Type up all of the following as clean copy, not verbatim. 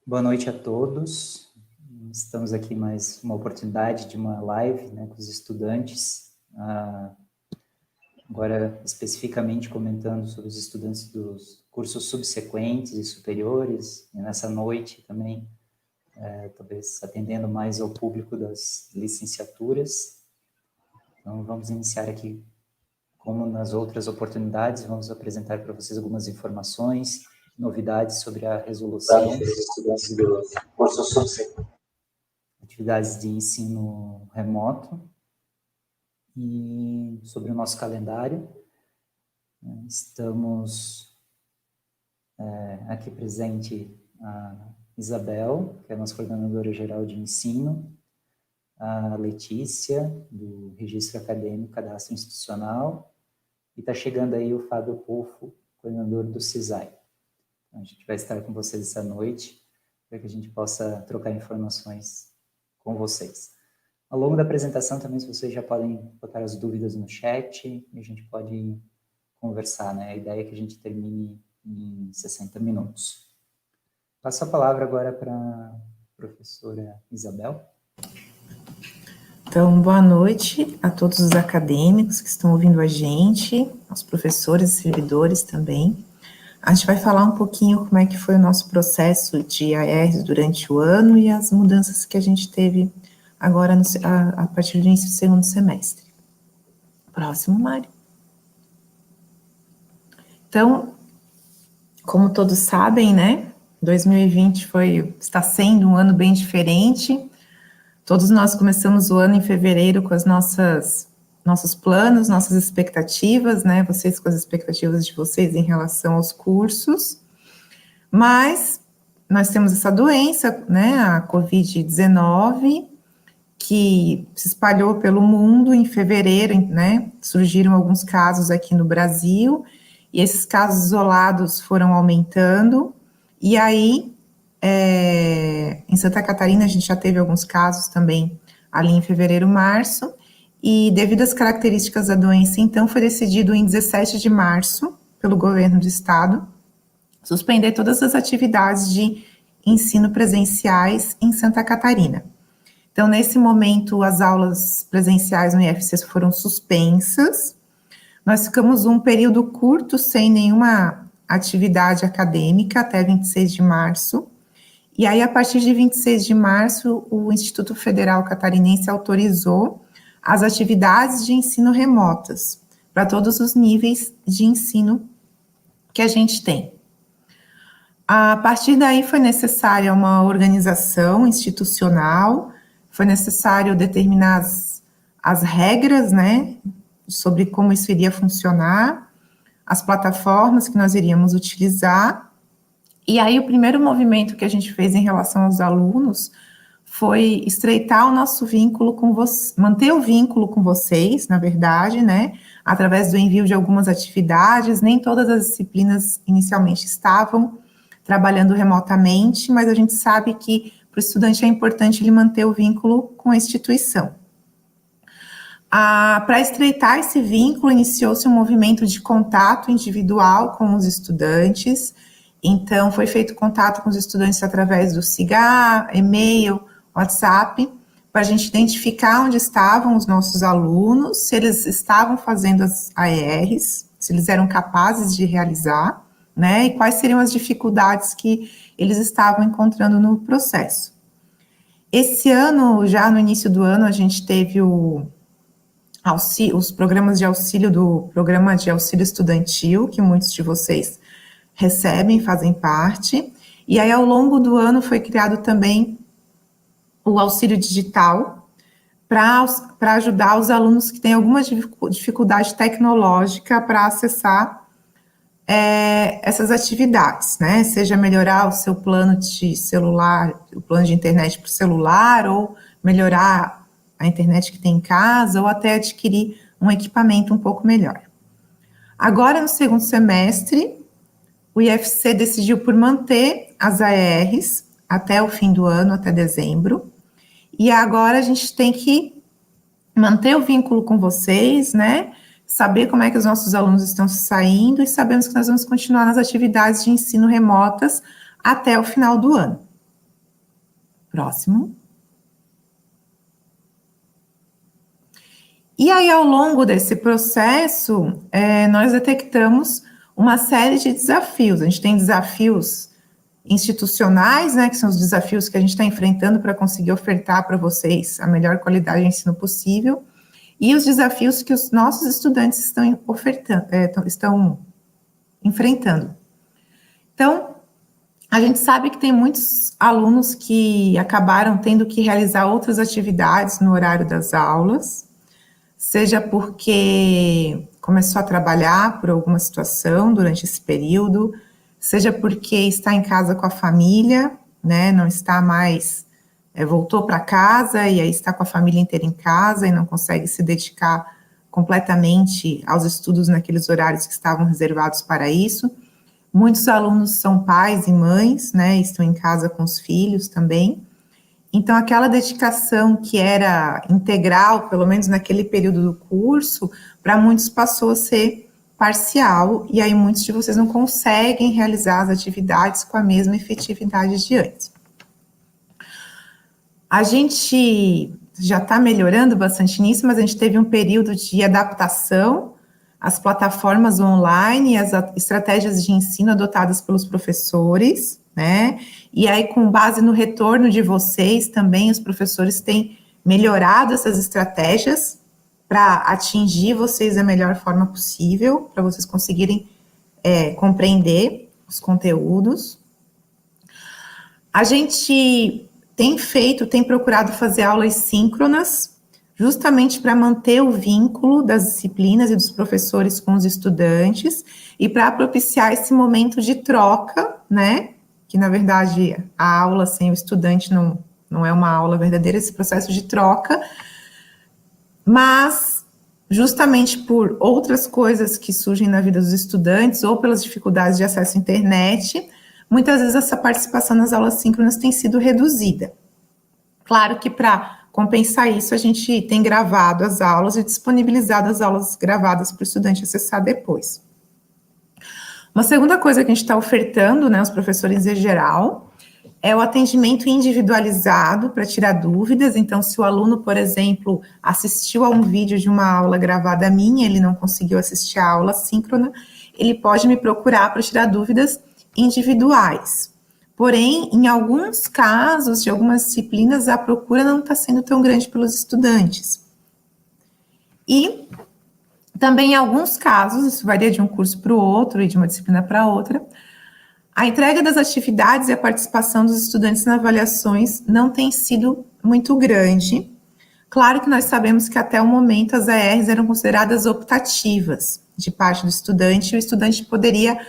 Boa noite a todos. Estamos aqui mais uma oportunidade de uma live, né, com os estudantes. Agora, especificamente comentando sobre os estudantes dos cursos subsequentes e superiores, e nessa noite também, talvez atendendo mais ao público das licenciaturas. Então, vamos iniciar aqui, como nas outras oportunidades, vamos apresentar para vocês algumas informações, novidades sobre a resolução, atividades de ensino remoto e sobre o nosso calendário. Estamos aqui presente a Isabel, que é a nossa coordenadora geral de ensino, a Letícia, do Registro Acadêmico Cadastro Institucional, e está chegando aí o Fábio Polfo, coordenador do CISAI. Então, a gente vai estar com vocês essa noite, para que a gente possa trocar informações com vocês. Ao longo da apresentação também, se vocês já podem botar as dúvidas no chat, e a gente pode conversar, né? A ideia é que a gente termine em 60 minutos. Passo a palavra agora para a professora Isabel. Então, boa noite a todos os acadêmicos que estão ouvindo a gente, aos professores e servidores também. A gente vai falar um pouquinho como é que foi o nosso processo de ARs durante o ano e as mudanças que a gente teve agora a partir do início do segundo semestre. Próximo, Mário. Então, como todos sabem, né, 2020 está sendo um ano bem diferente. Todos nós começamos o ano em fevereiro com as nossos planos, nossas expectativas, né? Vocês com as expectativas de vocês em relação aos cursos. Mas nós temos essa doença, né? A Covid-19, que se espalhou pelo mundo em fevereiro, né? Surgiram alguns casos aqui no Brasil, e esses casos isolados foram aumentando, e aí em Santa Catarina, a gente já teve alguns casos também ali em fevereiro, março, e devido às características da doença, então, foi decidido em 17 de março, pelo governo do estado, suspender todas as atividades de ensino presenciais em Santa Catarina. Então, nesse momento, as aulas presenciais no IFC foram suspensas, nós ficamos um período curto sem nenhuma atividade acadêmica até 26 de março, e aí, a partir de 26 de março, o Instituto Federal Catarinense autorizou as atividades de ensino remotas para todos os níveis de ensino que a gente tem. A partir daí, foi necessária uma organização institucional, foi necessário determinar as regras, né, sobre como isso iria funcionar, as plataformas que nós iríamos utilizar. E aí, o primeiro movimento que a gente fez em relação aos alunos foi estreitar o nosso vínculo com vocês, manter o vínculo com vocês, na verdade, né, através do envio de algumas atividades. Nem todas as disciplinas inicialmente estavam trabalhando remotamente, mas a gente sabe que para o estudante é importante ele manter o vínculo com a instituição. Para estreitar esse vínculo, iniciou-se um movimento de contato individual com os estudantes. Então, foi feito contato com os estudantes através do SIGA, e-mail, WhatsApp, para a gente identificar onde estavam os nossos alunos, se eles estavam fazendo as AERs, se eles eram capazes de realizar, né, e quais seriam as dificuldades que eles estavam encontrando no processo. Esse ano, já no início do ano, a gente teve os programas de auxílio do Programa de Auxílio Estudantil, que muitos de vocês recebem, fazem parte, e aí ao longo do ano foi criado também o auxílio digital para ajudar os alunos que têm alguma dificuldade tecnológica para acessar essas atividades, né, seja melhorar o seu plano de celular, o plano de internet para o celular, ou melhorar a internet que tem em casa, ou até adquirir um equipamento um pouco melhor. Agora, no segundo semestre, o IFC decidiu por manter as AERs até o fim do ano, até dezembro, e agora a gente tem que manter o vínculo com vocês, né, saber como é que os nossos alunos estão saindo, e sabemos que nós vamos continuar nas atividades de ensino remotas até o final do ano. Próximo. E aí, ao longo desse processo, nós detectamos uma série de desafios. A gente tem desafios institucionais, né, que são os desafios que a gente está enfrentando para conseguir ofertar para vocês a melhor qualidade de ensino possível, e os desafios que os nossos estudantes estão estão enfrentando. Então, a gente sabe que tem muitos alunos que acabaram tendo que realizar outras atividades no horário das aulas, seja porque começou a trabalhar por alguma situação durante esse período, seja porque está em casa com a família, né, não está mais, voltou para casa e aí está com a família inteira em casa e não consegue se dedicar completamente aos estudos naqueles horários que estavam reservados para isso. Muitos alunos são pais e mães, né, estão em casa com os filhos também. Então, aquela dedicação que era integral, pelo menos naquele período do curso, para muitos passou a ser parcial, e aí muitos de vocês não conseguem realizar as atividades com a mesma efetividade de antes. A gente já está melhorando bastante nisso, mas a gente teve um período de adaptação às plataformas online e às estratégias de ensino adotadas pelos professores, né? E aí, com base no retorno de vocês, também os professores têm melhorado essas estratégias para atingir vocês da melhor forma possível, para vocês conseguirem compreender os conteúdos. A gente tem procurado fazer aulas síncronas, justamente para manter o vínculo das disciplinas e dos professores com os estudantes e para propiciar esse momento de troca, né? Que, na verdade, a aula sem o estudante não é uma aula verdadeira, esse processo de troca, mas justamente por outras coisas que surgem na vida dos estudantes ou pelas dificuldades de acesso à internet, muitas vezes essa participação nas aulas síncronas tem sido reduzida. Claro que para compensar isso, a gente tem gravado as aulas e disponibilizado as aulas gravadas para o estudante acessar depois. Uma segunda coisa que a gente está ofertando, né, aos professores em geral, é o atendimento individualizado para tirar dúvidas. Então, se o aluno, por exemplo, assistiu a um vídeo de uma aula gravada minha, ele não conseguiu assistir a aula síncrona, ele pode me procurar para tirar dúvidas individuais. Porém, em alguns casos, de algumas disciplinas, a procura não está sendo tão grande pelos estudantes. E também, em alguns casos, isso varia de um curso para o outro e de uma disciplina para outra, a entrega das atividades e a participação dos estudantes nas avaliações não tem sido muito grande. Claro que nós sabemos que até o momento as ARs eram consideradas optativas de parte do estudante, e o estudante poderia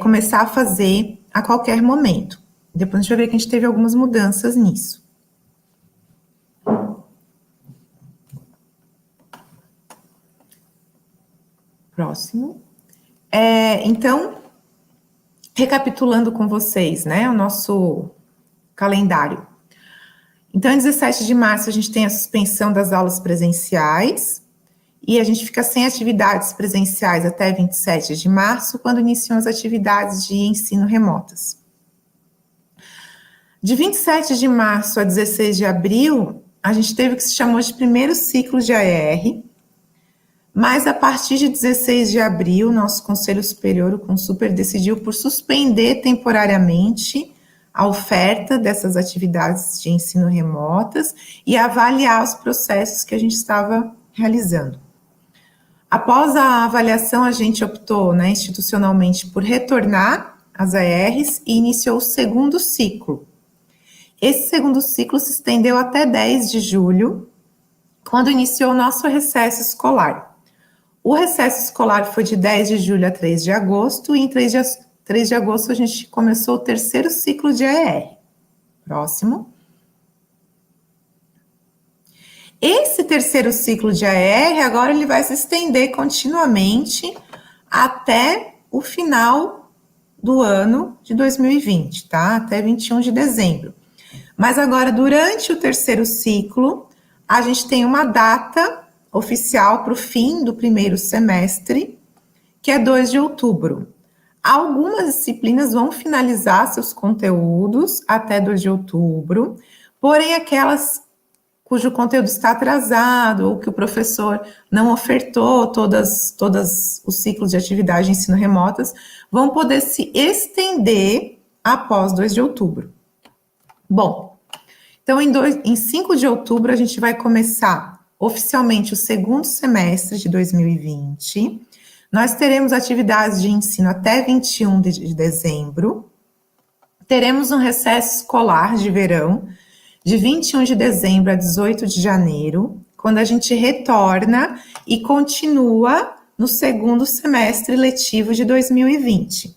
começar a fazer a qualquer momento. Depois a gente vai ver que a gente teve algumas mudanças nisso. Próximo. Então, recapitulando com vocês, né, o nosso calendário. Então, em 17 de março, a gente tem a suspensão das aulas presenciais, e a gente fica sem atividades presenciais até 27 de março, quando iniciam as atividades de ensino remotas. De 27 de março a 16 de abril, a gente teve o que se chamou de primeiro ciclo de AER, mas a partir de 16 de abril, nosso Conselho Superior, o CONSUPER, decidiu por suspender temporariamente a oferta dessas atividades de ensino remotas e avaliar os processos que a gente estava realizando. Após a avaliação, a gente optou, né, institucionalmente por retornar às ARs e iniciou o segundo ciclo. Esse segundo ciclo se estendeu até 10 de julho, quando iniciou o nosso recesso escolar. O recesso escolar foi de 10 de julho a 3 de agosto, e em 3 de agosto a gente começou o terceiro ciclo de AER. Próximo. Esse terceiro ciclo de AER, agora ele vai se estender continuamente até o final do ano de 2020, tá? Até 21 de dezembro. Mas agora, durante o terceiro ciclo, a gente tem uma data oficial para o fim do primeiro semestre, que é 2 de outubro. Algumas disciplinas vão finalizar seus conteúdos até 2 de outubro, porém aquelas cujo conteúdo está atrasado ou que o professor não ofertou todas os ciclos de atividade de ensino remotas, vão poder se estender após 2 de outubro. Bom, então em 5 de outubro a gente vai começar oficialmente o segundo semestre de 2020. Nós teremos atividades de ensino até 21 de dezembro. Teremos um recesso escolar de verão, de 21 de dezembro a 18 de janeiro, quando a gente retorna e continua no segundo semestre letivo de 2020.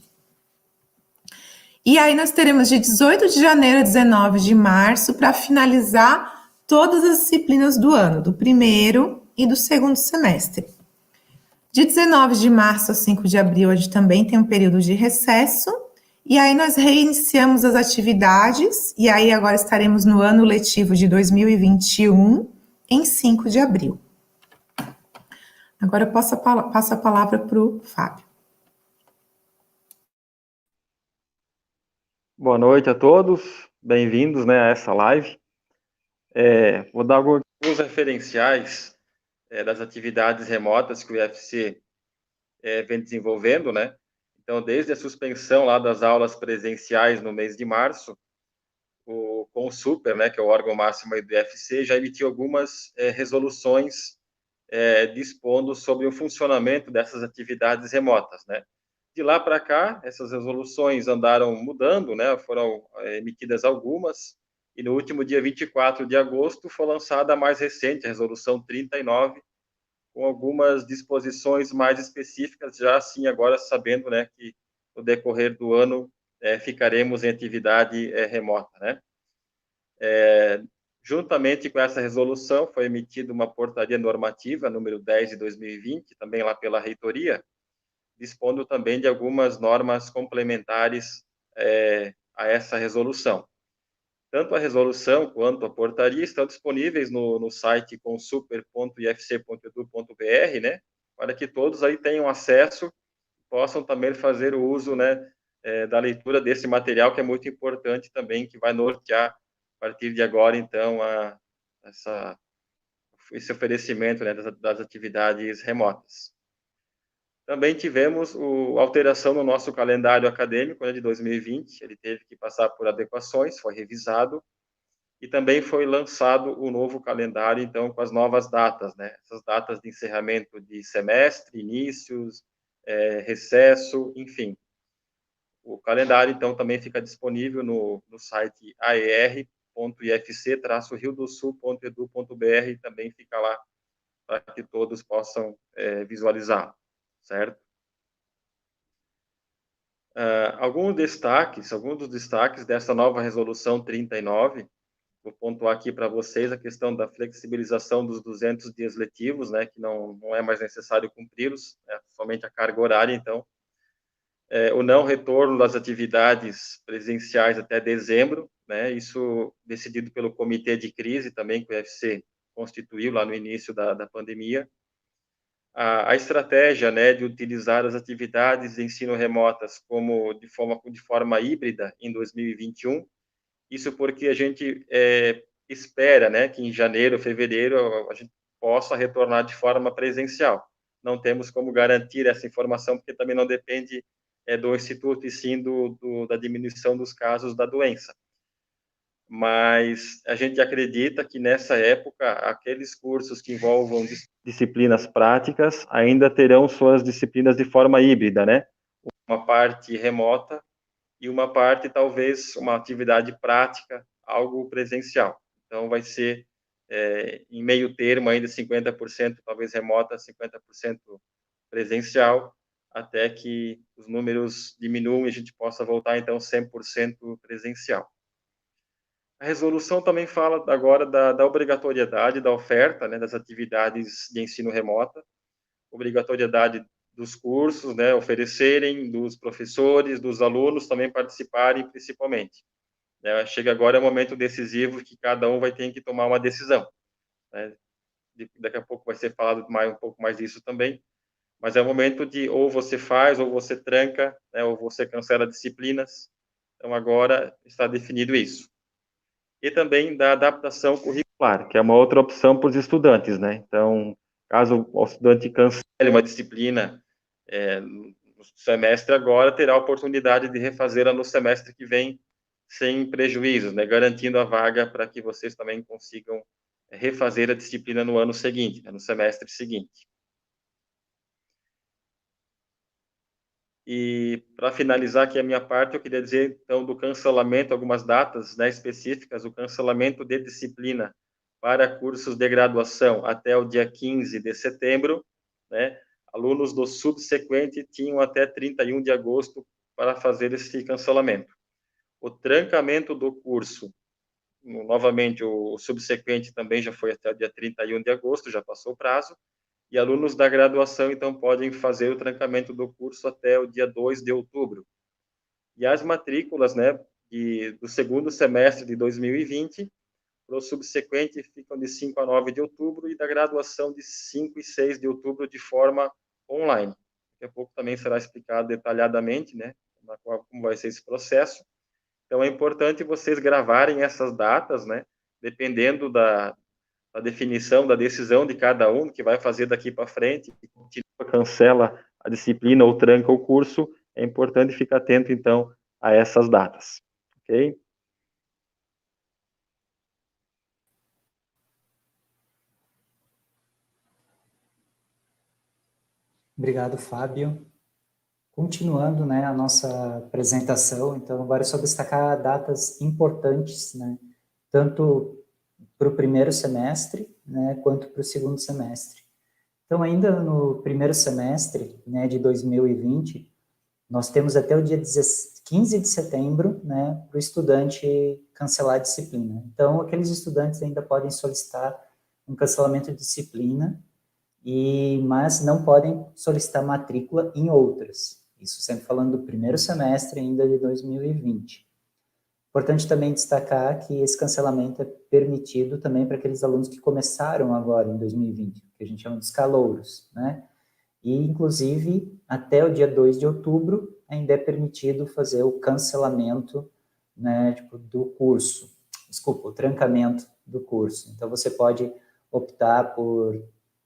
E aí nós teremos de 18 de janeiro a 19 de março para finalizar todas as disciplinas do ano, do primeiro e do segundo semestre. De 19 de março a 5 de abril, a gente também tem um período de recesso, e aí nós reiniciamos as atividades, e aí agora estaremos no ano letivo de 2021, em 5 de abril. Agora eu passo a palavra para o Fábio. Boa noite a todos, bem-vindos, né, a essa live. Vou dar alguns referenciais das atividades remotas que o IFC vem desenvolvendo, né? Então, desde a suspensão lá das aulas presenciais no mês de março, o Consuper, né, que é o órgão máximo aí do IFC, já emitiu algumas resoluções dispondo sobre o funcionamento dessas atividades remotas, né? De lá para cá, essas resoluções andaram mudando, né? Foram emitidas algumas, e no último dia 24 de agosto foi lançada a mais recente, a resolução 39, com algumas disposições mais específicas, já assim agora sabendo, né, que no decorrer do ano ficaremos em atividade remota, né? Juntamente com essa resolução, foi emitida uma portaria normativa, número 10 de 2020, também lá pela reitoria, dispondo também de algumas normas complementares a essa resolução. Tanto a resolução quanto a portaria estão disponíveis no site consuper.ifc.edu.br, né, para que todos aí tenham acesso, possam também fazer o uso, né, da leitura desse material, que é muito importante também, que vai nortear, a partir de agora, então, esse oferecimento, né, das atividades remotas. Também tivemos alteração no nosso calendário acadêmico, né, de 2020, ele teve que passar por adequações, foi revisado, e também foi lançado o novo calendário, então, com as novas datas, né, essas datas de encerramento de semestre, inícios, recesso, enfim. O calendário, então, também fica disponível no site aer.ifc-riodosul.edu.br, também fica lá para que todos possam visualizar, certo? Alguns dos destaques dessa nova resolução 39, vou pontuar aqui para vocês a questão da flexibilização dos 200 dias letivos, né, que não é mais necessário cumpri-los, somente a carga horária, então, o não retorno das atividades presenciais até dezembro, né, isso decidido pelo comitê de crise também, que o UFC constituiu lá no início da pandemia. A estratégia, né, de utilizar as atividades de ensino remotas como de forma híbrida em 2021, isso porque a gente espera, né, que em janeiro, fevereiro, a gente possa retornar de forma presencial. Não temos como garantir essa informação, porque também não depende do Instituto, e sim da diminuição dos casos da doença. Mas a gente acredita que nessa época, aqueles cursos que envolvam disciplinas práticas ainda terão suas disciplinas de forma híbrida, né? Uma parte remota e uma parte, talvez, uma atividade prática, algo presencial. Então, vai ser em meio termo ainda 50% talvez remota, 50% presencial, até que os números diminuam e a gente possa voltar, então, 100% presencial. A resolução também fala agora da obrigatoriedade da oferta, né, das atividades de ensino remota, obrigatoriedade dos cursos, né, oferecerem, dos professores, dos alunos também participarem, principalmente. Chega agora, é um momento decisivo que cada um vai ter que tomar uma decisão, né? Daqui a pouco vai ser falado um pouco mais disso também, mas é o momento de ou você faz, ou você tranca, né, ou você cancela disciplinas. Então, agora está definido isso. E também da adaptação curricular, que é uma outra opção para os estudantes, né? Então, caso o estudante cancele uma disciplina no semestre agora, terá a oportunidade de refazê-la no semestre que vem, sem prejuízos, né? Garantindo a vaga para que vocês também consigam refazer a disciplina no ano seguinte, né? No semestre seguinte. E, para finalizar aqui a minha parte, eu queria dizer, então, do cancelamento, algumas datas, né, específicas, o cancelamento de disciplina para cursos de graduação até o dia 15 de setembro, né, alunos do subsequente tinham até 31 de agosto para fazer esse cancelamento. O trancamento do curso, novamente, o subsequente também já foi até o dia 31 de agosto, já passou o prazo, e alunos da graduação, então, podem fazer o trancamento do curso até o dia 2 de outubro. E as matrículas, né, do segundo semestre de 2020, para o subsequente, ficam de 5 a 9 de outubro, e da graduação de 5 e 6 de outubro, de forma online. Daqui a pouco também será explicado detalhadamente, né, como vai ser esse processo. Então, é importante vocês gravarem essas datas, né, dependendo da definição, da decisão de cada um, que vai fazer daqui para frente, que continua, cancela a disciplina ou tranca o curso, é importante ficar atento, então, a essas datas. Ok? Obrigado, Fábio. Continuando, né, a nossa apresentação, então agora é só destacar datas importantes, né, tanto para o primeiro semestre, né, quanto para o segundo semestre. Então, ainda no primeiro semestre, né, de 2020, nós temos até o dia 15 de setembro, né, para o estudante cancelar a disciplina. Então, aqueles estudantes ainda podem solicitar um cancelamento de disciplina, mas não podem solicitar matrícula em outras. Isso sempre falando do primeiro semestre ainda de 2020. Importante também destacar que esse cancelamento é permitido também para aqueles alunos que começaram agora em 2020, que a gente chama de calouros, né? E, inclusive, até o dia 2 de outubro, ainda é permitido fazer o cancelamento, né, tipo, do curso. Desculpa, o trancamento do curso. Então, você pode optar por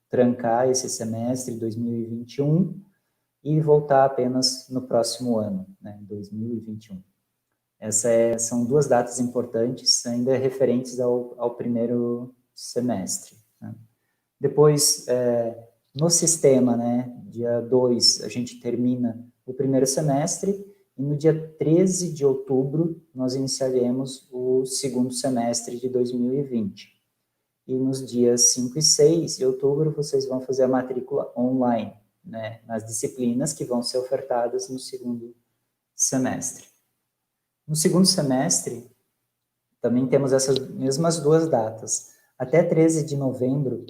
trancar esse semestre 2021 e voltar apenas no próximo ano, né, 2021. São duas datas importantes, ainda referentes ao primeiro semestre, né? Depois, no sistema, né, dia 2, a gente termina o primeiro semestre, e no dia 13 de outubro, nós iniciaremos o segundo semestre de 2020. E nos dias 5 e 6 de outubro, vocês vão fazer a matrícula online, né, nas disciplinas que vão ser ofertadas no segundo semestre. No segundo semestre, também temos essas mesmas duas datas. Até 13 de novembro,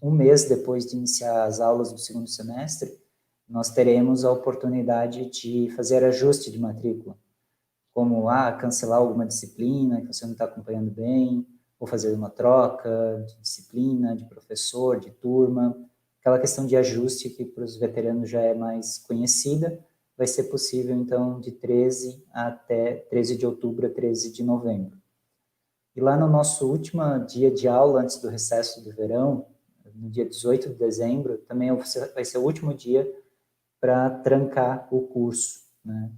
um mês depois de iniciar as aulas do segundo semestre, nós teremos a oportunidade de fazer ajuste de matrícula, como cancelar alguma disciplina que você não está acompanhando bem, ou fazer uma troca de disciplina, de professor, de turma. Aquela questão de ajuste que para os veteranos já é mais conhecida, vai ser possível, então, de 13 de outubro a 13 de novembro. E lá no nosso último dia de aula, antes do recesso do verão, no dia 18 de dezembro, também vai ser o último dia para trancar o curso, né,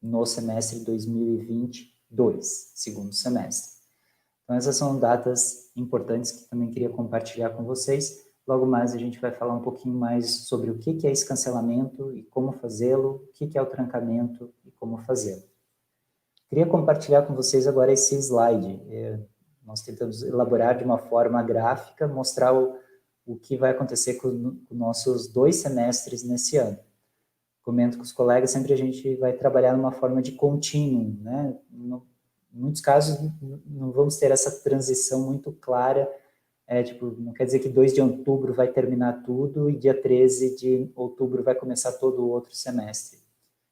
no semestre 2022, segundo semestre. Então, essas são datas importantes que também queria compartilhar com vocês. Logo mais a gente vai falar um pouquinho mais sobre o que é esse cancelamento e como fazê-lo, o que é o trancamento e como fazê-lo. Queria compartilhar com vocês agora esse slide. Nós tentamos elaborar de uma forma gráfica, mostrar o que vai acontecer com nossos 2 semestres nesse ano. Comento com os colegas, sempre a gente vai trabalhar numa forma de contínuo, né? Em muitos casos, não vamos ter essa transição muito clara, não quer dizer que 2 de outubro vai terminar tudo e dia 13 de outubro vai começar todo o outro semestre.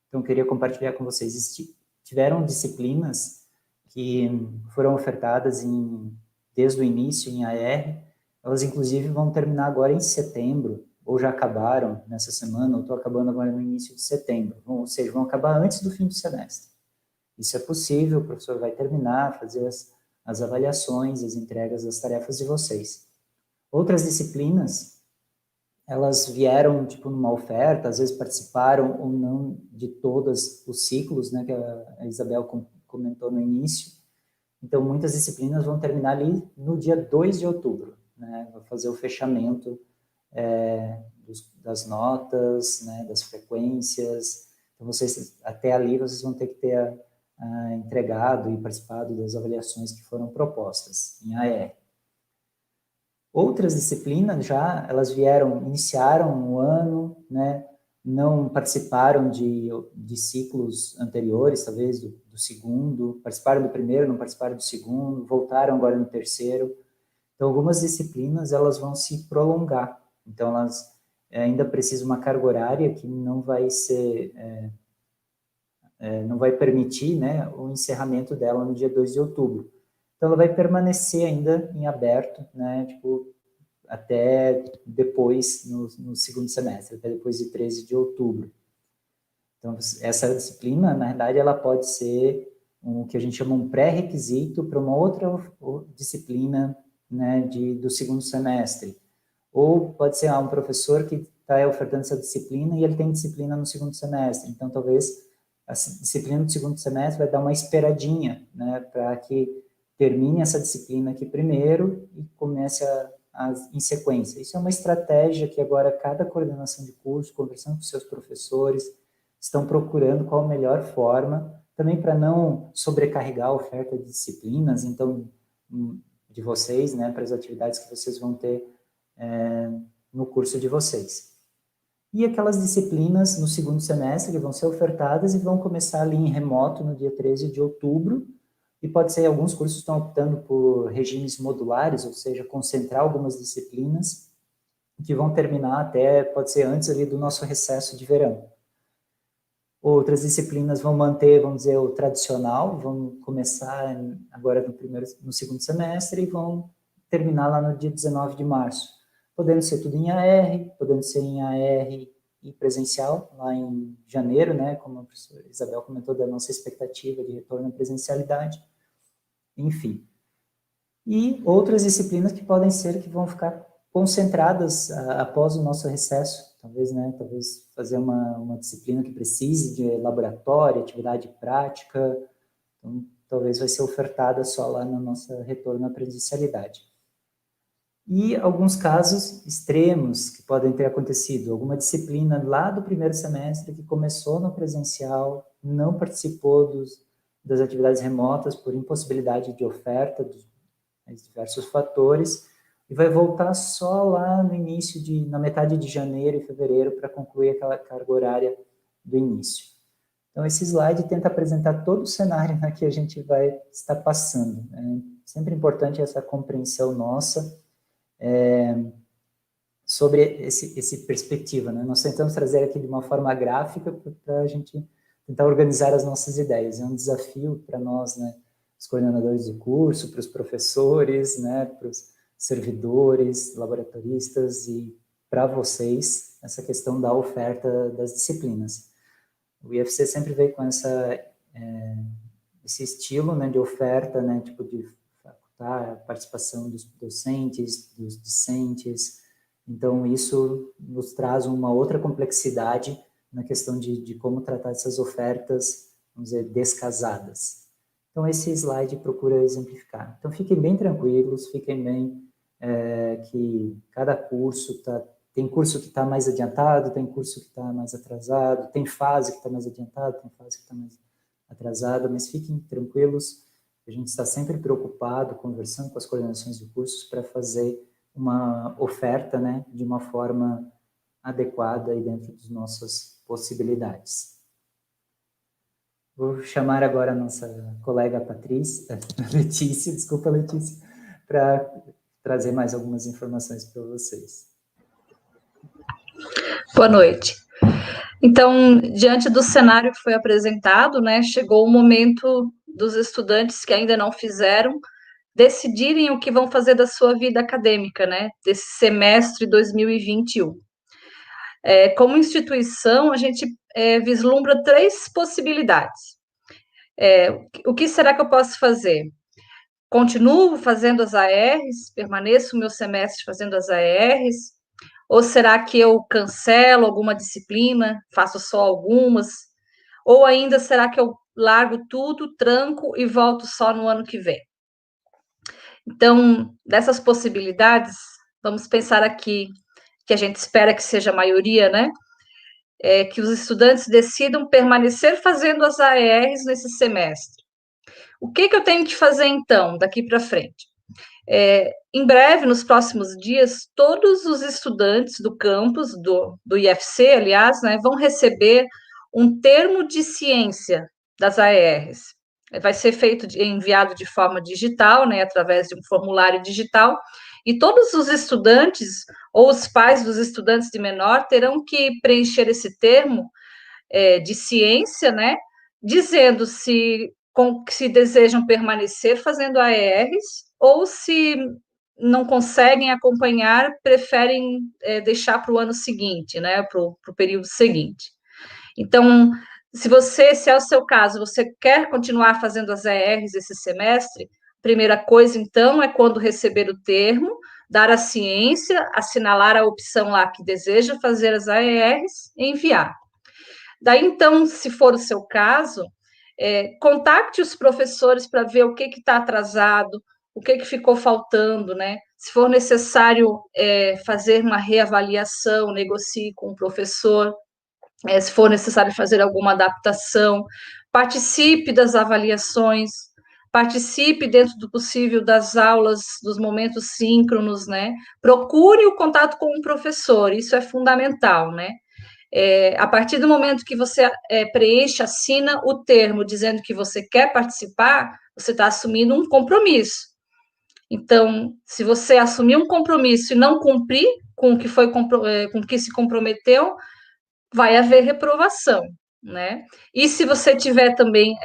Então, eu queria compartilhar com vocês. Tiveram disciplinas que foram ofertadas desde o início em AR, elas inclusive vão terminar agora em setembro, ou já acabaram nessa semana, ou estão acabando agora no início de setembro, ou seja, vão acabar antes do fim do semestre. Isso é possível, o professor vai terminar, fazer as avaliações, as entregas das tarefas de vocês. Outras disciplinas, elas vieram, tipo, numa oferta, às vezes participaram ou não de todos os ciclos, né, que a Isabel comentou no início. Então, muitas disciplinas vão terminar ali no dia 2 de outubro, né, vai fazer o fechamento das notas, né, das frequências. Então, vocês, até ali, vocês vão ter que ter entregado e participado das avaliações que foram propostas em AR. Outras disciplinas já, elas iniciaram o ano, né, não participaram de ciclos anteriores, talvez do segundo, participaram do primeiro, não participaram do segundo, voltaram agora no terceiro. Então, algumas disciplinas, elas vão se prolongar. Então, elas ainda precisam uma carga horária que não vai ser, não vai permitir, né, o encerramento dela no dia 2 de outubro. Então, ela vai permanecer ainda em aberto, né, tipo, até depois, no segundo semestre, até depois de 13 de outubro. Então, essa disciplina, na verdade, ela pode ser o que a gente chama um pré-requisito para uma outra disciplina, né, do segundo semestre. Ou pode ser um professor que está ofertando essa disciplina e ele tem disciplina no segundo semestre. Então, talvez a disciplina do segundo semestre vai dar uma esperadinha, né, para que termine essa disciplina aqui primeiro e comece em sequência. Isso é uma estratégia que agora cada coordenação de curso, conversando com seus professores, estão procurando qual a melhor forma, também para não sobrecarregar a oferta de disciplinas, então, de vocês, né, para as atividades que vocês vão ter no curso de vocês. E aquelas disciplinas no segundo semestre que vão ser ofertadas e vão começar ali em remoto no dia 13 de outubro, e pode ser, alguns cursos estão optando por regimes modulares, ou seja, concentrar algumas disciplinas, que vão terminar até, pode ser antes ali do nosso recesso de verão. Outras disciplinas vão manter, vamos dizer, o tradicional, vão começar agora no segundo semestre e vão terminar lá no dia 19 de março. Podendo ser tudo em AR, podendo ser em AR e presencial, lá em janeiro, né, como a professora Isabel comentou da nossa expectativa de retorno à presencialidade. Enfim. E outras disciplinas que podem ser que vão ficar concentradas após o nosso recesso, talvez, né, talvez fazer uma disciplina que precise de laboratório, atividade prática, então, talvez vai ser ofertada só lá no nosso retorno à presencialidade. E alguns casos extremos que podem ter acontecido, alguma disciplina lá do primeiro semestre que começou no presencial, não participou das atividades remotas por impossibilidade de oferta, dos diversos fatores, e vai voltar só lá no início, na metade de janeiro e fevereiro, para concluir aquela carga horária do início. Então, esse slide tenta apresentar todo o cenário que a gente vai estar passando. É sempre importante essa compreensão nossa sobre esse perspectiva, né? Nós tentamos trazer aqui de uma forma gráfica para a gente tentar organizar as nossas ideias. É um desafio para nós, né, os coordenadores do curso, para os professores, né, para os servidores, laboratoristas e para vocês, essa questão da oferta das disciplinas. O IFC sempre veio com esse estilo, né, de oferta, né, tipo de facultar a participação dos docentes, dos discentes. Então, isso nos traz uma outra complexidade na questão de como tratar essas ofertas, vamos dizer, descasadas. Então, esse slide procura exemplificar. Então, fiquem bem tranquilos, fiquem bem que cada curso tem curso que está mais adiantado, tem curso que está mais atrasado, tem fase que está mais adiantada, tem fase que está mais atrasada, mas fiquem tranquilos, a gente está sempre preocupado, conversando com as coordenações de cursos para fazer uma oferta, né, de uma forma adequada e dentro das nossas possibilidades. Vou chamar agora a nossa colega Letícia, desculpa, Letícia, para trazer mais algumas informações para vocês. Boa noite. Então, diante do cenário que foi apresentado, né, chegou o momento dos estudantes que ainda não fizeram decidirem o que vão fazer da sua vida acadêmica, né, desse semestre 2021. como instituição, a gente vislumbra 3 possibilidades. O que será que eu posso fazer? Continuo fazendo as ARs, permaneço o meu semestre fazendo as ARs, ou será que eu cancelo alguma disciplina, faço só algumas? Ou ainda, será que eu largo tudo, tranco e volto só no ano que vem? Então, dessas possibilidades, vamos pensar aqui, que a gente espera que seja a maioria, né? Que os estudantes decidam permanecer fazendo as AERs nesse semestre. O que eu tenho que fazer, então, daqui para frente? Em breve, nos próximos dias, todos os estudantes do campus, do IFC, aliás, né, vão receber um termo de ciência das AERs. Vai ser enviado de forma digital, né, através de um formulário digital, e todos os estudantes, ou os pais dos estudantes de menor, terão que preencher esse termo de ciência, né, dizendo se desejam permanecer fazendo AERs, ou se não conseguem acompanhar, preferem deixar para o ano seguinte, né, para o período seguinte. Então, se é o seu caso, você quer continuar fazendo as AERs esse semestre, a primeira coisa, então, é quando receber o termo, dar a ciência, assinalar a opção lá que deseja fazer as AERs e enviar. Daí, então, se for o seu caso, contacte os professores para ver o que está atrasado, o que ficou faltando, né? Se for necessário fazer uma reavaliação, negocie com o professor, se for necessário fazer alguma adaptação, participe das avaliações, participe dentro do possível das aulas, dos momentos síncronos, né? Procure o contato com o professor, isso é fundamental, né? A partir do momento que você preenche, assina o termo dizendo que você quer participar, você está assumindo um compromisso. Então, se você assumir um compromisso e não cumprir com o que com o que se comprometeu, vai haver reprovação, né? E se você tiver também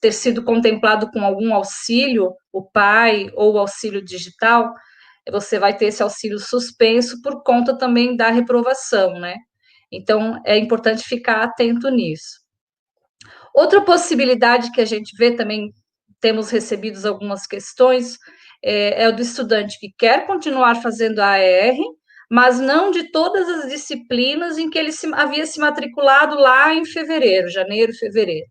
ter sido contemplado com algum auxílio, o PAI ou o auxílio digital, você vai ter esse auxílio suspenso por conta também da reprovação, né? Então, é importante ficar atento nisso. Outra possibilidade que a gente vê também, temos recebido algumas questões, é o do estudante que quer continuar fazendo a AR, mas não de todas as disciplinas em que ele havia se matriculado lá em janeiro, fevereiro.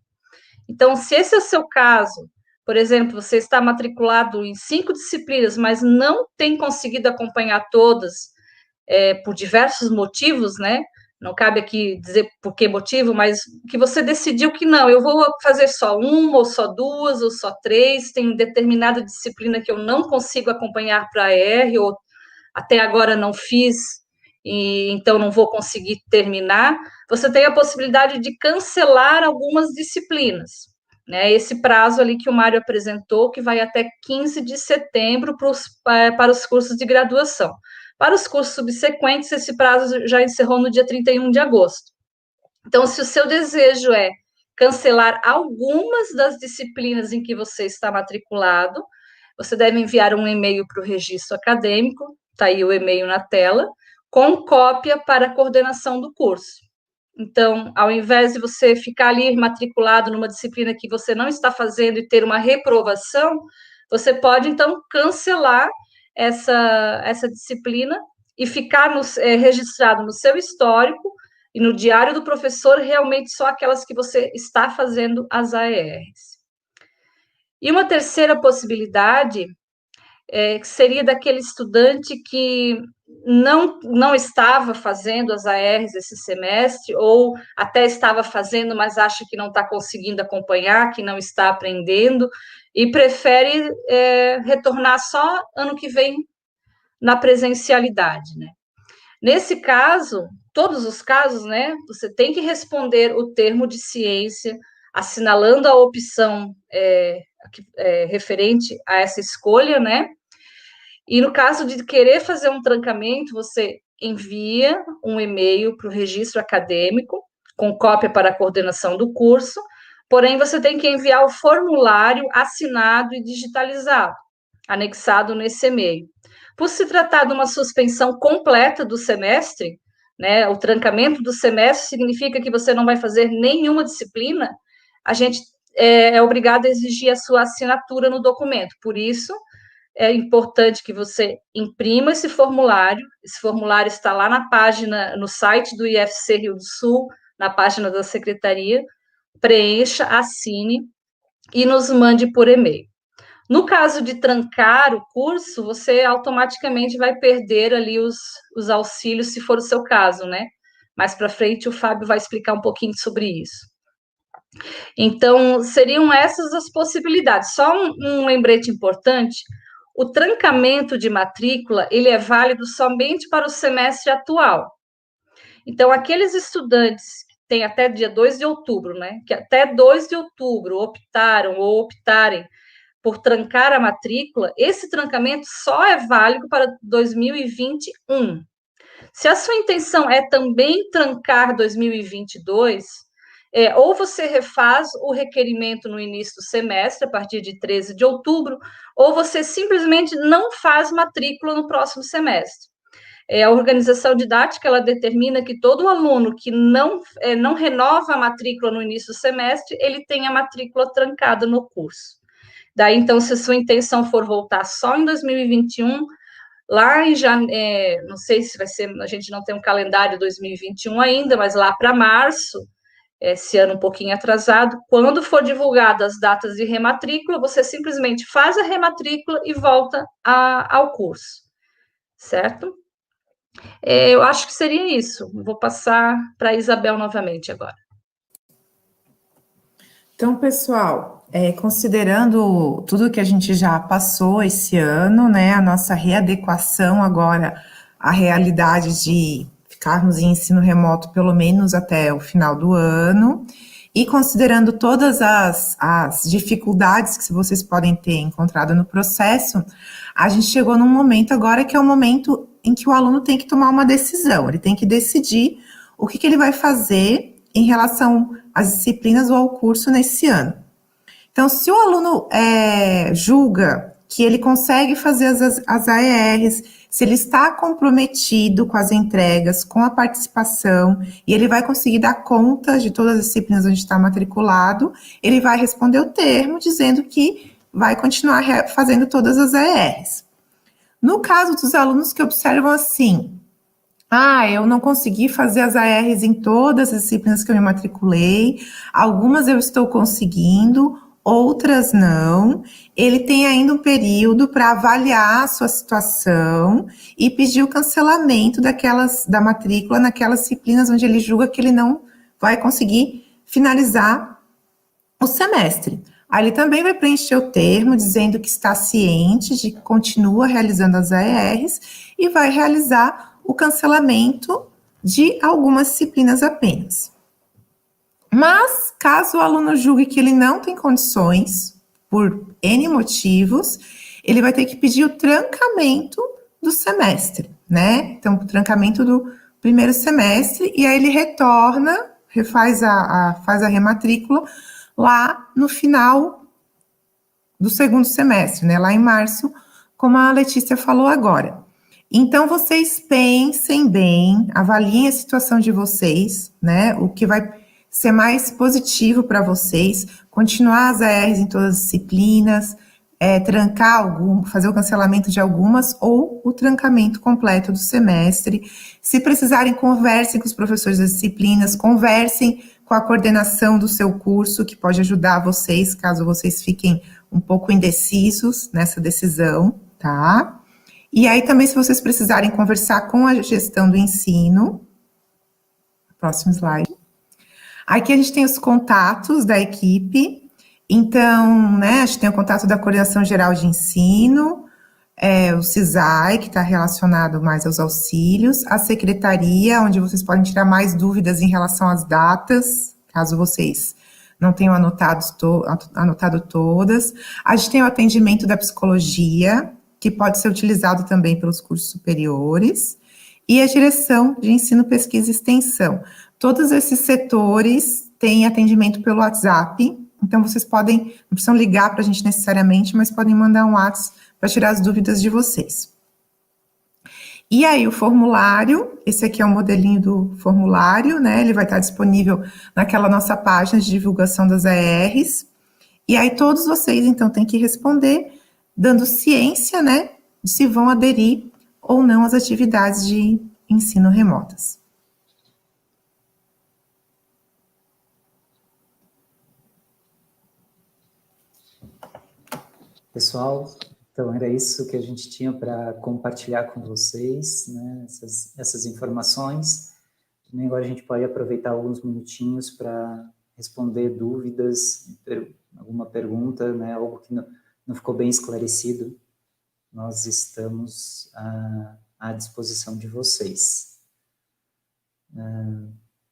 Então, se esse é o seu caso, por exemplo, você está matriculado em 5 disciplinas, mas não tem conseguido acompanhar todas, por diversos motivos, né? Não cabe aqui dizer por que motivo, mas que você decidiu que não, eu vou fazer só uma, ou só duas, ou só 3, tem determinada disciplina que eu não consigo acompanhar para a ER, ou até agora não fiz, e então não vou conseguir terminar, você tem a possibilidade de cancelar algumas disciplinas, né? Esse prazo ali que o Mário apresentou, que vai até 15 de setembro para os cursos de graduação. Para os cursos subsequentes, esse prazo já encerrou no dia 31 de agosto. Então, se o seu desejo é cancelar algumas das disciplinas em que você está matriculado, você deve enviar um e-mail para o registro acadêmico, está aí o e-mail na tela, com cópia para a coordenação do curso. Então, ao invés de você ficar ali matriculado numa disciplina que você não está fazendo e ter uma reprovação, você pode, então, cancelar essa disciplina e ficar registrado no seu histórico e no diário do professor realmente só aquelas que você está fazendo as AERs. E uma terceira possibilidade seria daquele estudante que não estava fazendo as ARs esse semestre, ou até estava fazendo, mas acha que não está conseguindo acompanhar, que não está aprendendo, e prefere retornar só ano que vem na presencialidade, né? Nesse caso, todos os casos, né, você tem que responder o termo de ciência, assinalando a opção referente a essa escolha, né? E no caso de querer fazer um trancamento, você envia um e-mail para o registro acadêmico, com cópia para a coordenação do curso, porém você tem que enviar o formulário assinado e digitalizado, anexado nesse e-mail. Por se tratar de uma suspensão completa do semestre, né, o trancamento do semestre significa que você não vai fazer nenhuma disciplina, a gente é obrigado a exigir a sua assinatura no documento. Por isso, é importante que você imprima esse formulário está lá na página, no site do IFC Rio do Sul, na página da secretaria, preencha, assine e nos mande por e-mail. No caso de trancar o curso, você automaticamente vai perder ali os auxílios, se for o seu caso, né? Mais para frente, o Fábio vai explicar um pouquinho sobre isso. Então, seriam essas as possibilidades. Só um lembrete importante, o trancamento de matrícula, ele é válido somente para o semestre atual. Então, aqueles estudantes que têm até dia 2 de outubro, né? Que até 2 de outubro optaram ou optarem por trancar a matrícula, esse trancamento só é válido para 2021. Se a sua intenção é também trancar 2022, ou você refaz o requerimento no início do semestre, a partir de 13 de outubro, ou você simplesmente não faz matrícula no próximo semestre. A organização didática, ela determina que todo aluno que não renova a matrícula no início do semestre, ele tem a matrícula trancada no curso. Daí, então, se a sua intenção for voltar só em 2021, lá em janeiro, não sei se vai ser, a gente não tem um calendário 2021 ainda, mas lá para março, esse ano um pouquinho atrasado, quando for divulgadas as datas de rematrícula, você simplesmente faz a rematrícula e volta ao curso, certo? Eu acho que seria isso. Vou passar para a Isabel novamente agora. Então, pessoal, considerando tudo que a gente já passou esse ano, né, a nossa readequação agora à realidade de ficarmos em ensino remoto pelo menos até o final do ano, e considerando todas as dificuldades que vocês podem ter encontrado no processo, a gente chegou num momento agora que é o momento em que o aluno tem que tomar uma decisão, ele tem que decidir o que ele vai fazer em relação às disciplinas ou ao curso nesse ano. Então, se o aluno julga que ele consegue fazer as AERs, se ele está comprometido com as entregas, com a participação, e ele vai conseguir dar conta de todas as disciplinas onde está matriculado, ele vai responder o termo dizendo que vai continuar fazendo todas as AERs. No caso dos alunos que observam assim, eu não consegui fazer as ARs em todas as disciplinas que eu me matriculei, algumas eu estou conseguindo, outras não. Ele tem ainda um período para avaliar a sua situação e pedir o cancelamento da matrícula naquelas disciplinas onde ele julga que ele não vai conseguir finalizar o semestre. Aí ele também vai preencher o termo dizendo que está ciente de que continua realizando as ARs e vai realizar o cancelamento de algumas disciplinas apenas. Mas, caso o aluno julgue que ele não tem condições, por N motivos, ele vai ter que pedir o trancamento do semestre, né? Então, o trancamento do primeiro semestre, e aí ele faz a rematrícula lá no final do segundo semestre, né? Lá em março, como a Letícia falou agora. Então, vocês pensem bem, avaliem a situação de vocês, né? O que vai ser mais positivo para vocês, continuar as ARs em todas as disciplinas, fazer o cancelamento de algumas ou o trancamento completo do semestre. Se precisarem, conversem com os professores das disciplinas, conversem com a coordenação do seu curso, que pode ajudar vocês, caso vocês fiquem um pouco indecisos nessa decisão, tá? E aí também, se vocês precisarem conversar com a gestão do ensino, próximo slide. Aqui a gente tem os contatos da equipe, então, né, a gente tem o contato da Coordenação Geral de Ensino, o CISAI, que está relacionado mais aos auxílios, a secretaria, onde vocês podem tirar mais dúvidas em relação às datas, caso vocês não tenham anotado todas. A gente tem o atendimento da psicologia, que pode ser utilizado também pelos cursos superiores, e a direção de ensino, pesquisa e extensão. Todos esses setores têm atendimento pelo WhatsApp, então vocês não precisam ligar para a gente necessariamente, mas podem mandar um WhatsApp para tirar as dúvidas de vocês. E aí o formulário, esse aqui é o modelinho do formulário, né? Ele vai estar disponível naquela nossa página de divulgação das AERs. E aí todos vocês, então, têm que responder dando ciência, né, de se vão aderir ou não às atividades de ensino remotas. Pessoal, então era isso que a gente tinha para compartilhar com vocês, né, essas informações. Também agora a gente pode aproveitar alguns minutinhos para responder dúvidas, alguma pergunta, né, algo que não ficou bem esclarecido. Nós estamos à disposição de vocês.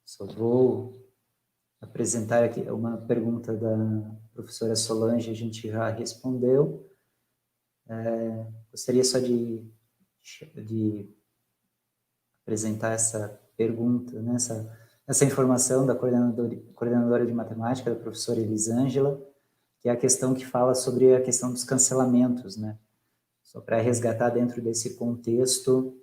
Só vou apresentar aqui uma pergunta da professora Solange, a gente já respondeu. Gostaria só de apresentar essa pergunta, né, essa informação da coordenadora de matemática, da professora Elisângela, que é a questão que fala sobre a questão dos cancelamentos, né? Só para resgatar dentro desse contexto,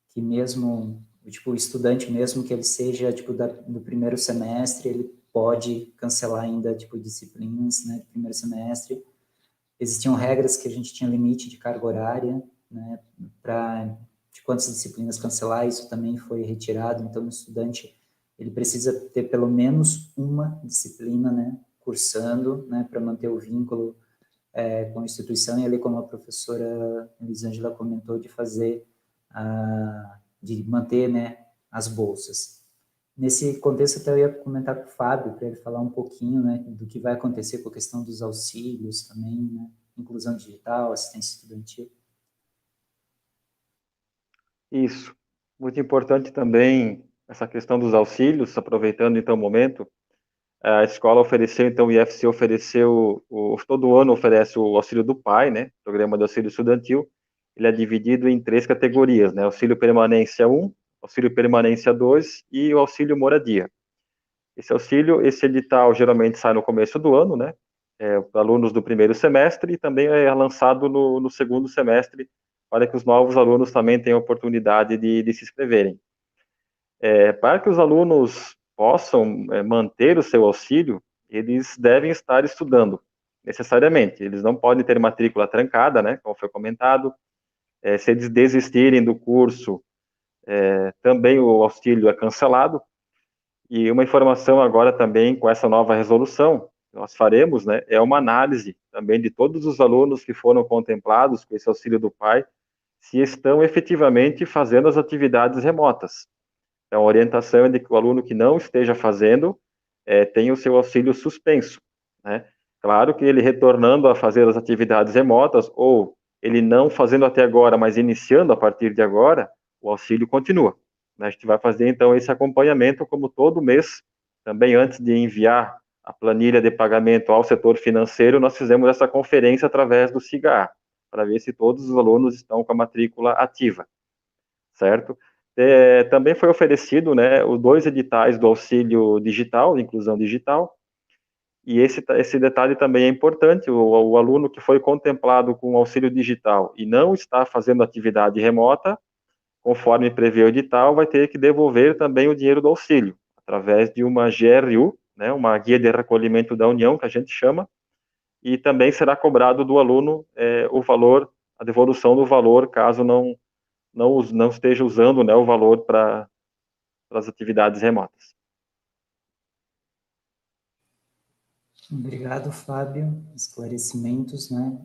que mesmo, tipo, o estudante, mesmo que ele seja, tipo, do primeiro semestre, ele pode cancelar ainda, tipo, disciplinas, né, do primeiro semestre. Existiam regras que a gente tinha limite de carga horária, né, de quantas disciplinas cancelar, isso também foi retirado, então o estudante, ele precisa ter pelo menos uma disciplina, né, cursando, né, para manter o vínculo com a instituição, e ali, como a professora Elisângela comentou, de manter, né, as bolsas. Nesse contexto, até eu ia comentar com o Fábio, para ele falar um pouquinho, né, do que vai acontecer com a questão dos auxílios também, né, inclusão digital, assistência estudantil. Isso. Muito importante também essa questão dos auxílios, aproveitando então o momento. A escola ofereceu, então o IFC ofereceu, todo ano oferece o auxílio do PAI, né, Programa de Auxílio Estudantil. Ele é dividido em 3 categorias, né, auxílio permanência 1, auxílio permanência 2 e o auxílio moradia. Esse edital geralmente sai no começo do ano, né, para alunos do primeiro semestre, e também é lançado no segundo semestre, para que os novos alunos também tenham oportunidade de se inscreverem. Para que os alunos possam manter o seu auxílio, eles devem estar estudando, necessariamente. Eles não podem ter matrícula trancada, né, como foi comentado. Se eles desistirem do curso, também o auxílio é cancelado. E uma informação agora também, com essa nova resolução, nós faremos, né, é uma análise também de todos os alunos que foram contemplados com esse auxílio do PAI, se estão efetivamente fazendo as atividades remotas. Então, a orientação é de que o aluno que não esteja fazendo tenha o seu auxílio suspenso, né? Claro que ele retornando a fazer as atividades remotas, ou ele não fazendo até agora, mas iniciando a partir de agora, o auxílio continua. A gente vai fazer, então, esse acompanhamento, como todo mês, também antes de enviar a planilha de pagamento ao setor financeiro, nós fizemos essa conferência através do SIGA, para ver se todos os alunos estão com a matrícula ativa, certo? Também foi oferecido, né, os 2 editais do auxílio digital, inclusão digital, e esse detalhe também é importante. O aluno que foi contemplado com o auxílio digital e não está fazendo atividade remota, conforme prevê o edital, vai ter que devolver também o dinheiro do auxílio, através de uma GRU, né, uma guia de recolhimento da União, que a gente chama, e também será cobrado do aluno o valor, a devolução do valor, caso não esteja usando, né, o valor para as atividades remotas. Obrigado, Fábio. Esclarecimentos, né?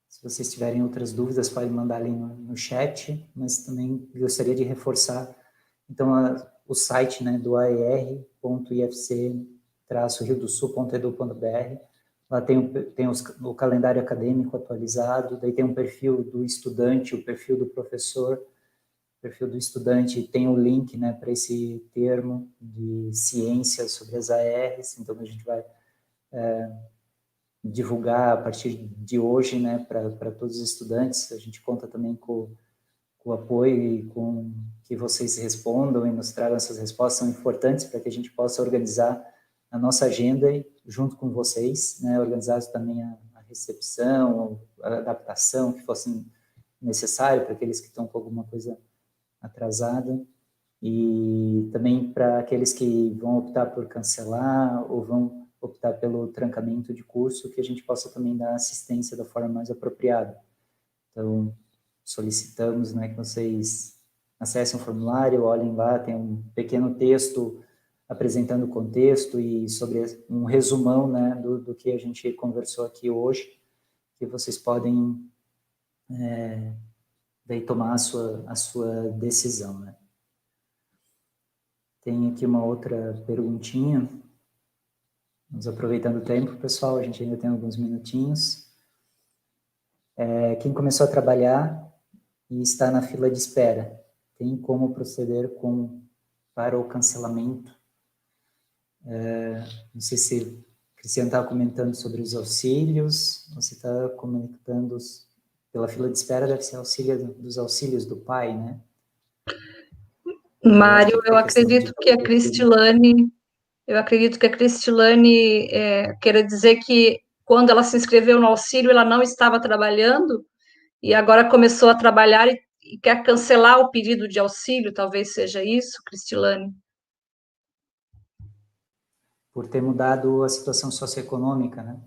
Se vocês tiverem outras dúvidas, podem mandar ali no chat, mas também gostaria de reforçar, então, o site, né, do aer.ifc-riodosul.edu.br. Lá tem o calendário acadêmico atualizado, daí tem um perfil do estudante, o perfil do professor, o perfil do estudante tem o link, né, para esse termo de ciência sobre as ARs, então a gente vai divulgar a partir de hoje, né, para todos os estudantes. A gente conta também com o apoio e com que vocês respondam e nos tragam essas respostas, são importantes para que a gente possa organizar a nossa agenda e, junto com vocês, né, organizar também a recepção, a adaptação, que fossem necessário para aqueles que estão com alguma coisa atrasada, e também para aqueles que vão optar por cancelar ou vão optar pelo trancamento de curso, que a gente possa também dar assistência da forma mais apropriada. Então, solicitamos, né, que vocês acessem o formulário, olhem lá, tem um pequeno texto apresentando o contexto e sobre um resumão, né, do que a gente conversou aqui hoje, que vocês podem daí tomar a sua decisão, né. Tem aqui uma outra perguntinha. Vamos aproveitando o tempo, pessoal, a gente ainda tem alguns minutinhos. Quem começou a trabalhar e está na fila de espera, tem como proceder para o cancelamento? Não sei se o Cristiano estava comentando sobre os auxílios, você está comentando pela fila de espera, deve ser dos auxílios do pai, né? Mário, eu acredito que a Cristilane queira dizer que quando ela se inscreveu no auxílio, ela não estava trabalhando e agora começou a trabalhar e quer cancelar o pedido de auxílio, talvez seja isso, Cristilane? Por ter mudado a situação socioeconômica, né?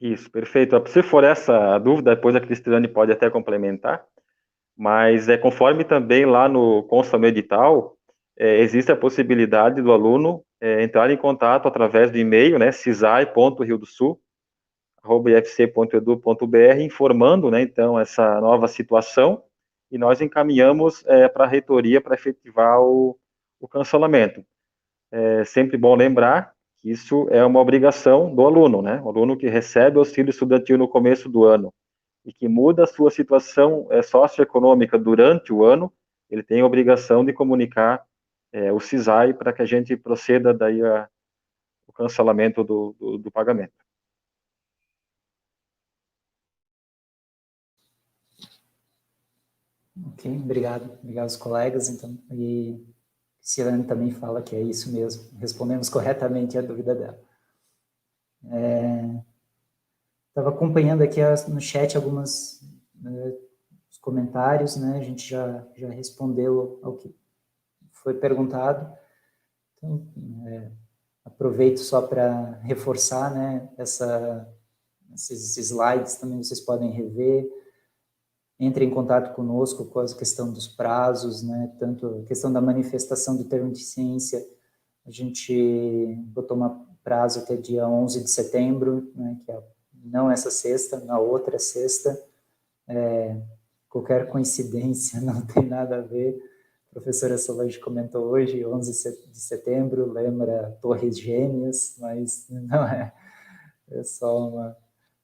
Isso, perfeito. Se for essa a dúvida, depois a Cristiane pode até complementar, mas conforme também lá no consta no edital, existe a possibilidade do aluno entrar em contato através do e-mail, né, cisai.riodosul@ifc.edu.br, informando, né, então, essa nova situação, e nós encaminhamos para a reitoria para efetivar o cancelamento. É sempre bom lembrar que isso é uma obrigação do aluno, né? O aluno que recebe auxílio estudantil no começo do ano e que muda a sua situação socioeconômica durante o ano, ele tem a obrigação de comunicar o CISAI para que a gente proceda daí o cancelamento do pagamento. Ok, obrigado aos colegas, então, e Cirane também fala que é isso mesmo, respondemos corretamente a dúvida dela. Estava acompanhando aqui no chat alguns comentários, né, a gente já respondeu ao que foi perguntado, então, aproveito só para reforçar, né, esses slides também vocês podem rever, entre em contato conosco com a questão dos prazos, né, tanto a questão da manifestação do termo de ciência, a gente botou um prazo até dia 11 de setembro, né, que é não essa sexta, na outra sexta, qualquer coincidência, não tem nada a ver, a professora Solange comentou hoje, 11 de setembro, lembra Torres Gêmeas, mas não é só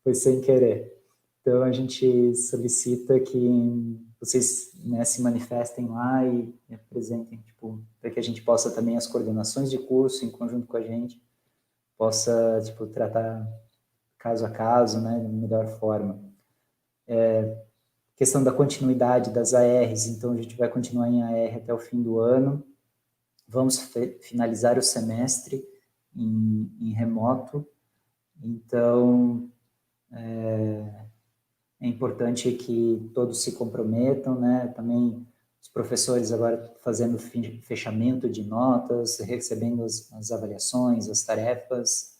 foi sem querer. Então, a gente solicita que vocês, né, se manifestem lá e apresentem, tipo, para que a gente possa também, as coordenações de curso, em conjunto com a gente, possa, tipo, tratar caso a caso, né, da melhor forma. Questão da continuidade das ARs, então a gente vai continuar em AR até o fim do ano, vamos finalizar o semestre em remoto, então é importante que todos se comprometam, né? Também os professores agora fazendo fechamento de notas, recebendo as avaliações, as tarefas.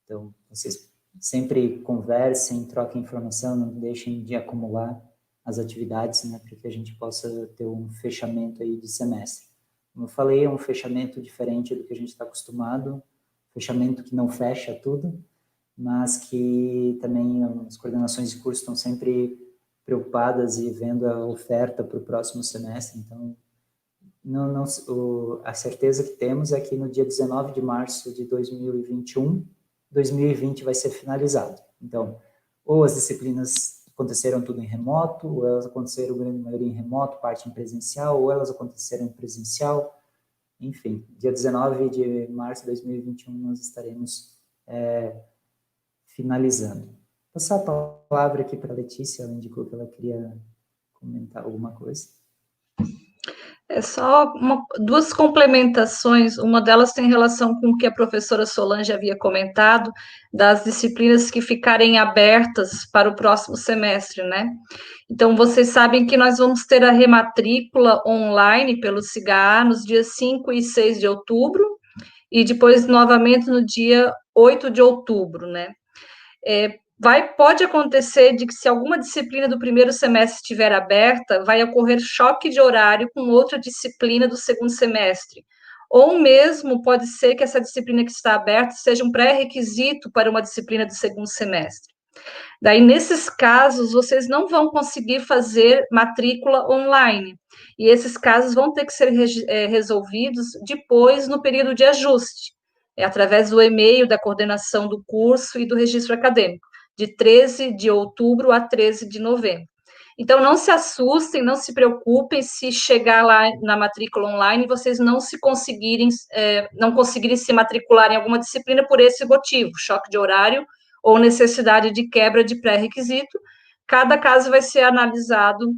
Então, vocês sempre conversem, troquem informação, não deixem de acumular as atividades, né? Para que a gente possa ter um fechamento aí de semestre. Como eu falei, é um fechamento diferente do que a gente está acostumado, fechamento que não fecha tudo, mas que também as coordenações de curso estão sempre preocupadas e vendo a oferta para o próximo semestre. Então, a certeza que temos é que no dia 19 de março de 2021, 2020 vai ser finalizado. Então, ou as disciplinas aconteceram tudo em remoto, ou elas aconteceram, grande maioria, em remoto, parte em presencial, ou elas aconteceram em presencial. Enfim, dia 19 de março de 2021 nós estaremos finalizando. Vou passar a palavra aqui para a Letícia, ela indicou que ela queria comentar alguma coisa. É só duas complementações, uma delas tem relação com o que a professora Solange havia comentado, das disciplinas que ficarem abertas para o próximo semestre, né? Então, vocês sabem que nós vamos ter a rematrícula online pelo SIGA nos dias 5 e 6 de outubro, e depois novamente no dia 8 de outubro, né? Pode acontecer de que, se alguma disciplina do primeiro semestre estiver aberta, vai ocorrer choque de horário com outra disciplina do segundo semestre. Ou mesmo pode ser que essa disciplina que está aberta seja um pré-requisito para uma disciplina do segundo semestre. Daí, nesses casos, vocês não vão conseguir fazer matrícula online. E esses casos vão ter que ser resolvidos depois, no período de ajuste, através do e-mail da coordenação do curso e do registro acadêmico, de 13 de outubro a 13 de novembro. Então, não se assustem, não se preocupem se chegar lá na matrícula online e vocês não conseguirem se matricular em alguma disciplina por esse motivo, choque de horário ou necessidade de quebra de pré-requisito. Cada caso vai ser analisado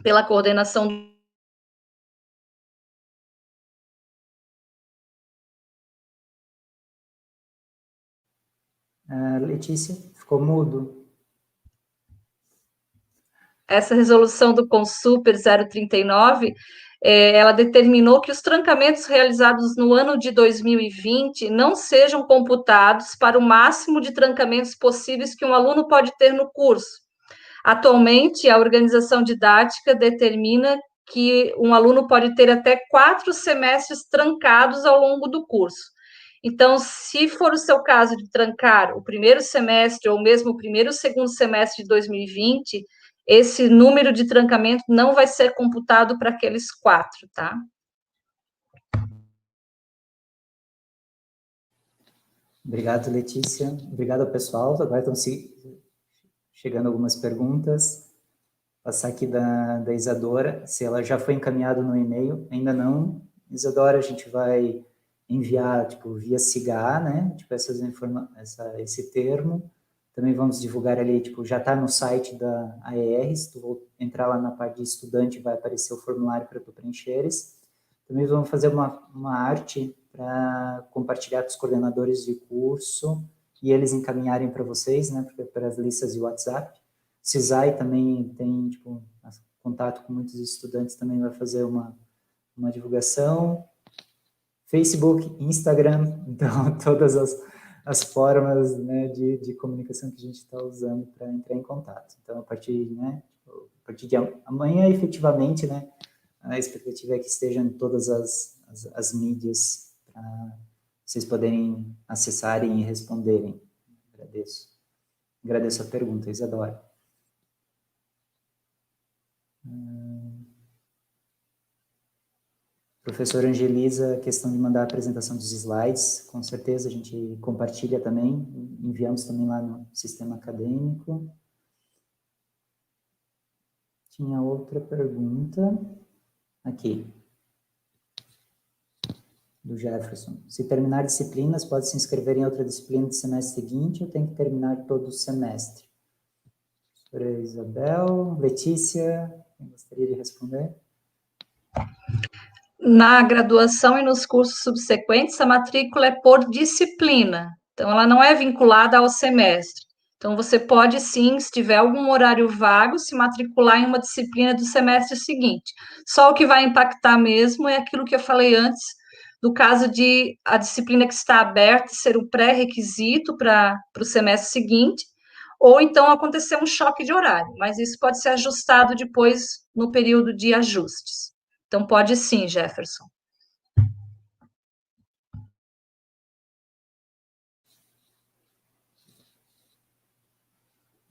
pela coordenação do... Letícia, ficou mudo. Essa resolução do Consuper 039, ela determinou que os trancamentos realizados no ano de 2020 não sejam computados para o máximo de trancamentos possíveis que um aluno pode ter no curso. Atualmente, a organização didática determina que um aluno pode ter até 4 semestres trancados ao longo do curso. Então, se for o seu caso de trancar o primeiro semestre ou mesmo o primeiro ou segundo semestre de 2020, esse número de trancamento não vai ser computado para aqueles 4, tá? Obrigado, Letícia. Obrigado, pessoal. Agora estão chegando algumas perguntas. Vou passar aqui da Isadora, se ela já foi encaminhada no e-mail. Ainda não. Isadora, a gente vai enviar, tipo, via SIGA, né? Tipo, esse termo. Também vamos divulgar ali, tipo, já está no site da AER, se tu entrar lá na parte de estudante, vai aparecer o formulário para tu preencheres. Também vamos fazer uma arte para compartilhar com os coordenadores de curso e eles encaminharem para vocês, né, para as listas de WhatsApp. CISAI também tem, tipo, contato com muitos estudantes, também vai fazer uma divulgação. Facebook, Instagram, então todas as formas, né, de comunicação que a gente está usando para entrar em contato. Então, a partir de amanhã, efetivamente, né, a expectativa é que estejam em todas as mídias para vocês poderem acessarem e responderem. Agradeço a pergunta, Isadora. Professora Angelisa, a questão de mandar a apresentação dos slides, com certeza a gente compartilha também, enviamos também lá no sistema acadêmico. Tinha outra pergunta aqui, do Jefferson. Se terminar disciplinas, pode se inscrever em outra disciplina do semestre seguinte ou tem que terminar todo o semestre? Professora Isabel, Letícia, quem gostaria de responder? Na graduação e nos cursos subsequentes, a matrícula é por disciplina, então ela não é vinculada ao semestre. Então, você pode sim, se tiver algum horário vago, se matricular em uma disciplina do semestre seguinte. Só o que vai impactar mesmo é aquilo que eu falei antes, do caso de a disciplina que está aberta ser um pré-requisito para o semestre seguinte, ou então acontecer um choque de horário, mas isso pode ser ajustado depois no período de ajustes. Então, pode sim, Jefferson.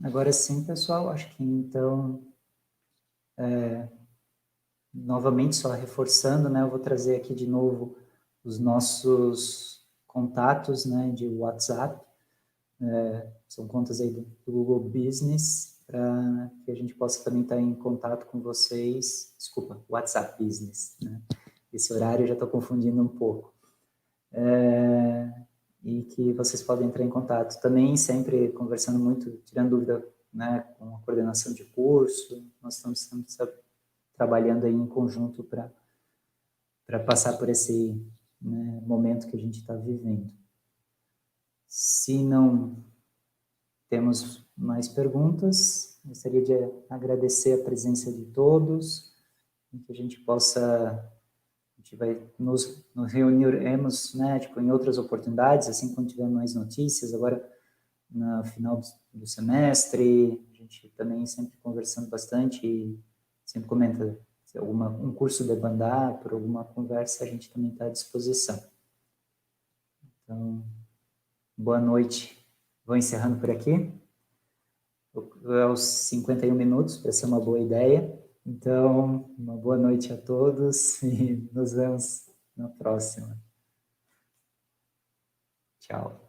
Agora sim, pessoal, acho que então, novamente, só reforçando, né, eu vou trazer aqui de novo os nossos contatos, né, de WhatsApp, são contas aí do Google Business, para que a gente possa também estar em contato com vocês, desculpa, WhatsApp Business, né, esse horário eu já estou confundindo um pouco, e que vocês podem entrar em contato, também sempre conversando muito, tirando dúvida, né, com a coordenação de curso, nós estamos sempre trabalhando aí em conjunto para para passar por esse, né, momento que a gente está vivendo. Se não temos mais perguntas, gostaria de agradecer a presença de todos, e que a gente possa, a gente vai nos reuniremos, né, tipo, em outras oportunidades, assim, quando tiver mais notícias, agora no final do semestre, a gente também sempre conversando bastante e sempre comenta, se um curso demandar, por alguma conversa, a gente também está à disposição. Então, boa noite. Vou encerrando por aqui. Aos 51 minutos, para ser uma boa ideia. Então, uma boa noite a todos e nos vemos na próxima. Tchau.